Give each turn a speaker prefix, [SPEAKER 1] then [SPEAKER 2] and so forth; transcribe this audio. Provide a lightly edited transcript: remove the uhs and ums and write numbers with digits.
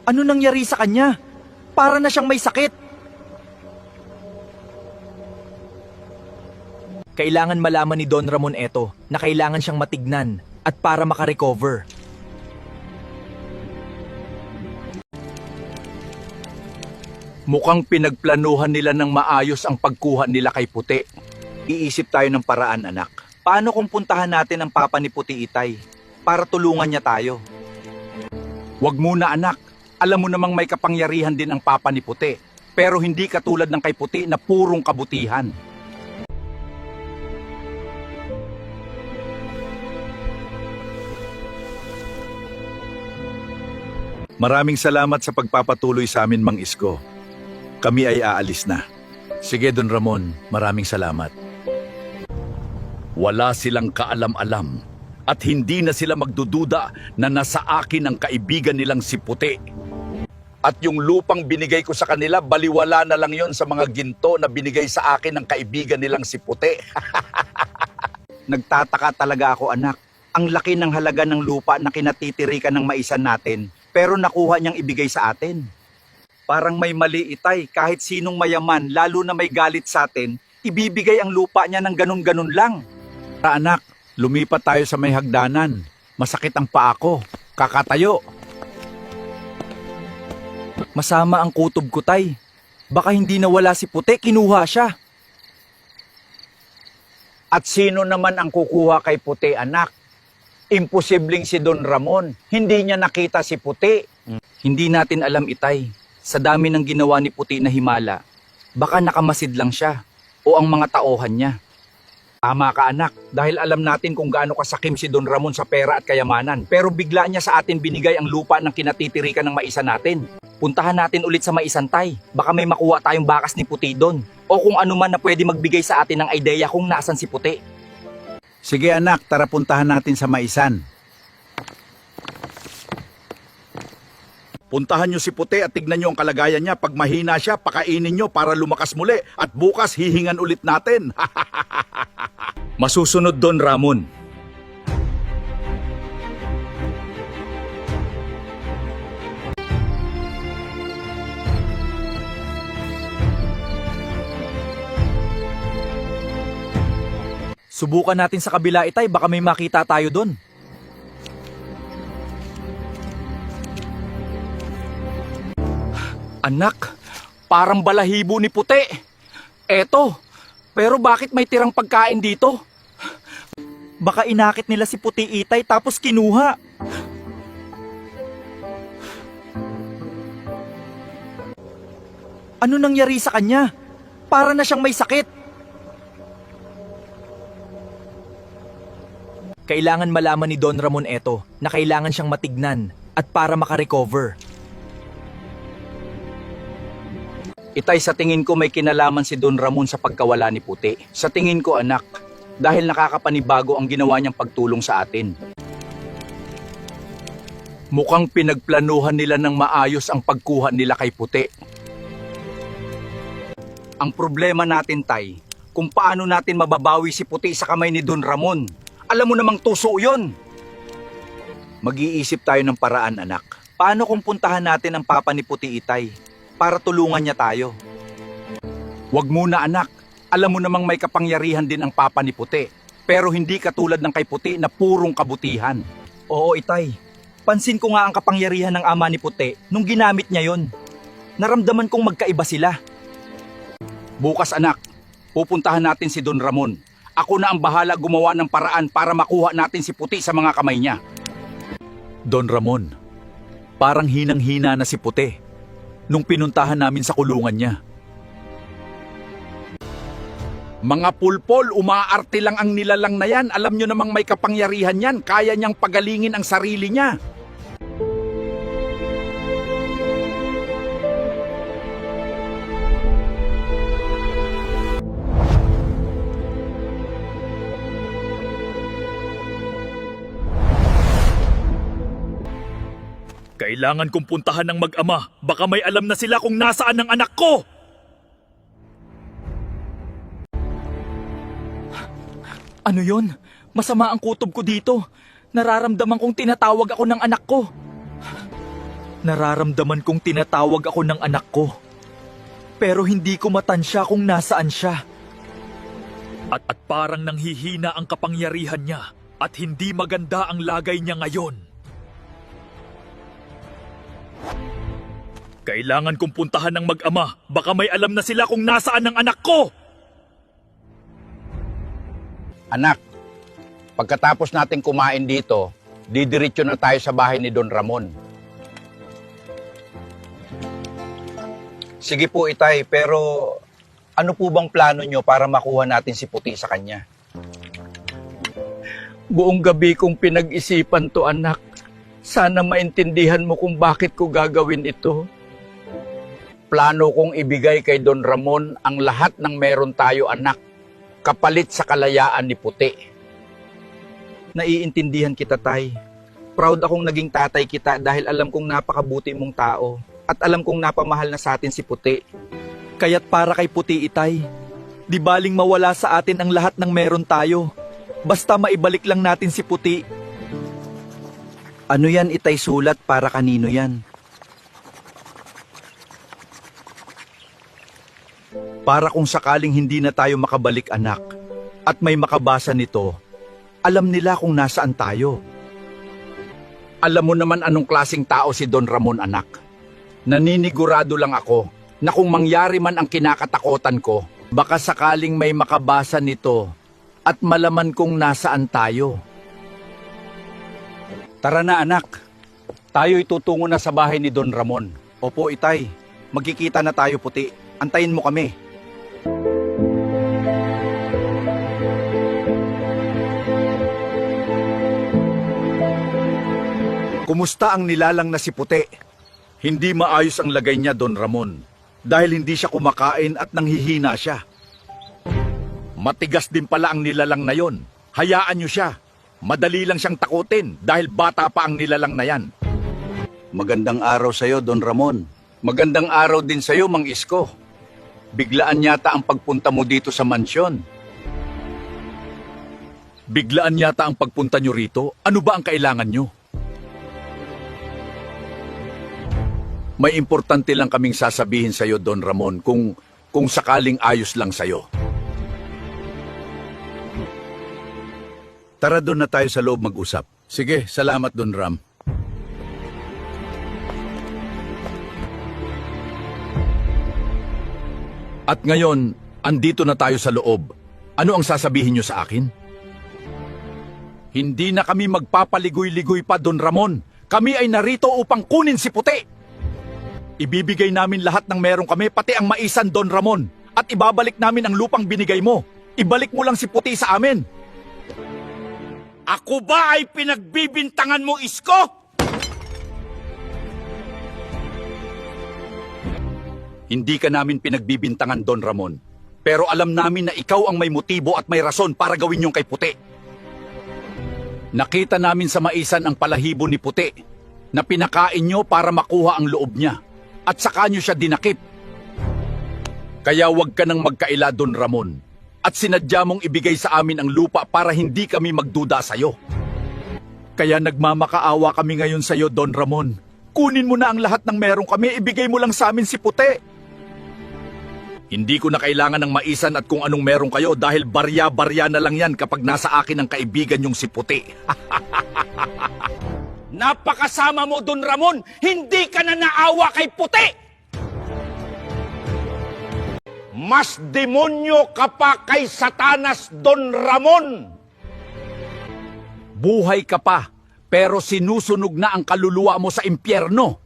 [SPEAKER 1] Ano nangyari sa kanya? Para na siyang may sakit. Kailangan malaman ni Don Ramon eto na kailangan siyang matignan at para makarecover.
[SPEAKER 2] Mukhang pinagplanuhan nila ng maayos ang pagkuha nila kay Puti. Iisip tayo ng paraan, anak. Paano kung puntahan natin ang papa ni Puti Itay para tulungan niya tayo? Wag muna, anak. Alam mo namang may kapangyarihan din ang papa ni Puti. Pero hindi katulad ng kay Puti na purong kabutihan. Maraming salamat sa pagpapatuloy sa amin, Mang Isko. Kami ay aalis na. Sige, Don Ramon, maraming salamat. Wala silang kaalam-alam at hindi na sila magdududa na nasa akin ang kaibigan nilang si Puti. At yung lupang binigay ko sa kanila, baliwala na lang yon sa mga ginto na binigay sa akin ng kaibigan nilang si Puti. Nagtataka talaga ako, anak. Ang laki ng halaga ng lupa na kinatitirikan ng maisan natin, pero nakuha niyang ibigay sa atin. Parang may mali, Itay. Kahit sinong mayaman, lalo na may galit sa atin, ibibigay ang lupa niya ng ganun-ganun lang. Anak, lumipat tayo sa may hagdanan. Masakit ang paa ko. Kakatayo.
[SPEAKER 1] Masama ang kutob ko, Tay. Baka hindi nawala si Puti, kinuha siya.
[SPEAKER 2] At sino naman ang kukuha kay Puti, anak? Imposibleng si Don Ramon. Hindi niya nakita si Puti.
[SPEAKER 1] Hindi natin alam, Itay. Sa dami ng ginawa ni Puti na himala, baka nakamasid lang siya o ang mga tauhan niya.
[SPEAKER 2] Tama ka, anak, dahil alam natin kung gaano kasakim si Don Ramon sa pera at kayamanan. Pero bigla niya sa atin binigay ang lupa ng kinatitirikan ng maisan natin.
[SPEAKER 1] Puntahan natin ulit sa maisan, Tay. Baka may makuha tayong bakas ni Puti doon. O kung ano man na pwede magbigay sa atin ng ideya kung nasan si Puti.
[SPEAKER 2] Sige, anak, tara puntahan natin sa maisan. Puntahan niyo si Puti at tignan niyo ang kalagayan niya. Pag mahina siya, pakainin niyo para lumakas muli. At bukas, hihingan ulit natin. Masusunod, Don Ramon.
[SPEAKER 1] Subukan natin sa kabila, Itay. Baka may makita tayo doon. Anak, parang balahibo ni Puti. Eto, pero bakit may tirang pagkain dito? Baka inakit nila si Puti Itay tapos kinuha. Ano nangyari sa kanya? Para na siyang may sakit. Kailangan malaman ni Don Ramon eto na kailangan siyang matignan at para makarecover.
[SPEAKER 2] Itay, sa tingin ko may kinalaman si Don Ramon sa pagkawala ni Puti. Sa tingin ko, anak, dahil nakakapanibago ang ginawa niyang pagtulong sa atin. Mukhang pinagplanuhan nila ng maayos ang pagkuha nila kay Puti. Ang problema natin, Tay, kung paano natin mababawi si Puti sa kamay ni Don Ramon. Alam mo namang tuso yun. Mag-iisip tayo ng paraan, anak. Paano kung puntahan natin ang papa ni Puti Itay para tulungan niya tayo? Wag muna, anak. Alam mo namang may kapangyarihan din ang papa ni Puti. Pero hindi katulad ng kay Puti na purong kabutihan.
[SPEAKER 1] Oo, Itay. Pansin ko nga ang kapangyarihan ng ama ni Puti nung ginamit niya yon. Naramdaman kong magkaiba sila.
[SPEAKER 2] Bukas, anak, pupuntahan natin si Don Ramon. Ako na ang bahala gumawa ng paraan para makuha natin si Puti sa mga kamay niya. Don Ramon, parang hinang-hina na si Puti nung pinuntahan namin sa kulungan niya. Mga pulpol, umaarte lang ang nilalang na yan. Alam nyo namang may kapangyarihan yan. Kaya niyang pagalingin ang sarili niya.
[SPEAKER 3] Kailangan kong puntahan ng mag-ama. Baka may alam na sila kung nasaan ang anak ko!
[SPEAKER 1] Ano yon? Masama ang kutob ko dito. Nararamdaman kong tinatawag ako ng anak ko. Nararamdaman kong tinatawag ako ng anak ko. Pero hindi ko matansya kung nasaan siya.
[SPEAKER 3] At parang nanghihina ang kapangyarihan niya at hindi maganda ang lagay niya ngayon. Kailangan kong puntahan ng mag-ama. Baka may alam na sila kung nasaan ang anak ko!
[SPEAKER 2] Anak, pagkatapos natin kumain dito, didiretso na tayo sa bahay ni Don Ramon. Sige po, Itay, pero ano po bang plano nyo para makuha natin si Puti sa kanya? Buong gabi kong pinag-isipan to, anak. Sana maintindihan mo kung bakit ko gagawin ito. Plano kong ibigay kay Don Ramon ang lahat ng meron tayo, anak, kapalit sa kalayaan ni Puti. Naiintindihan kita, Tay. Proud akong naging tatay kita dahil alam kong napakabuti mong tao at alam kong napamahal na sa atin si Puti.
[SPEAKER 1] Kaya't para kay Puti, Itay, di baling mawala sa atin ang lahat ng meron tayo. Basta maibalik lang natin si Puti. Ano yan, Itay, sulat para kanino yan? Para kung sakaling hindi na tayo makabalik, anak, at may makabasa nito, alam nila kung nasaan tayo. Alam mo naman anong klaseng tao si Don Ramon, anak. Naninigurado lang ako na kung mangyari man ang kinakatakutan ko, baka sakaling may makabasa nito at malaman kung nasaan tayo. Tara na, anak. Tayo'y tutungo na sa bahay ni Don Ramon. Opo, Itay. Magkikita na tayo, Puti. Antayin mo kami. Kumusta ang nilalang na si Puti? Hindi maayos ang lagay niya, Don Ramon, dahil hindi siya kumakain at nanghihina siya. Matigas din pala ang nilalang na yon. Hayaan niyo siya. Madali lang siyang takutin dahil bata pa ang nilalang na yan. Magandang araw sa'yo, Don Ramon. Magandang araw din sa'yo, Mang Isko. Biglaan yata ang pagpunta mo dito sa mansyon. Biglaan yata ang pagpunta niyo rito? Ano ba ang kailangan niyo? May importante lang kaming sasabihin sa'yo, Don Ramon, kung sakaling ayos lang sa'yo. Tara, doon na tayo sa loob mag-usap. Sige, salamat, Don Ram. At ngayon, andito na tayo sa loob. Ano ang sasabihin niyo sa akin? Hindi na kami magpapaligoy-ligoy pa, Don Ramon. Kami ay narito upang kunin si Puti. Ibibigay namin lahat ng meron kami, pati ang maisan, Don Ramon. At ibabalik namin ang lupang binigay mo. Ibalik mo lang si Puti sa amin.
[SPEAKER 4] Ako ba ay pinagbibintangan mo, Isko?
[SPEAKER 2] Hindi ka namin pinagbibintangan, Don Ramon. Pero alam namin na ikaw ang may motibo at may rason para gawin yung kay Puti. Nakita namin sa maisan ang palahibo ni Puti na pinakain nyo para makuha ang loob niya. At saka nyo siya dinakip. Kaya wag ka nang magkaila, Don Ramon. At sinadya mong ibigay sa amin ang lupa para hindi kami magduda sa'yo. Kaya nagmamakaawa kami ngayon sa'yo, Don Ramon. Kunin mo na ang lahat ng meron kami, ibigay mo lang sa amin si Puti. Hindi ko na kailangan ng maisan at kung anong meron kayo dahil barya-barya na lang yan kapag nasa akin ang kaibigan yung si Puti.
[SPEAKER 4] Napakasama mo, Don Ramon! Hindi ka na naawa kay Puti! Mas demonyo ka pa kay Satanas, Don Ramon!
[SPEAKER 2] Buhay ka pa, pero sinusunog na ang kaluluwa mo sa impyerno.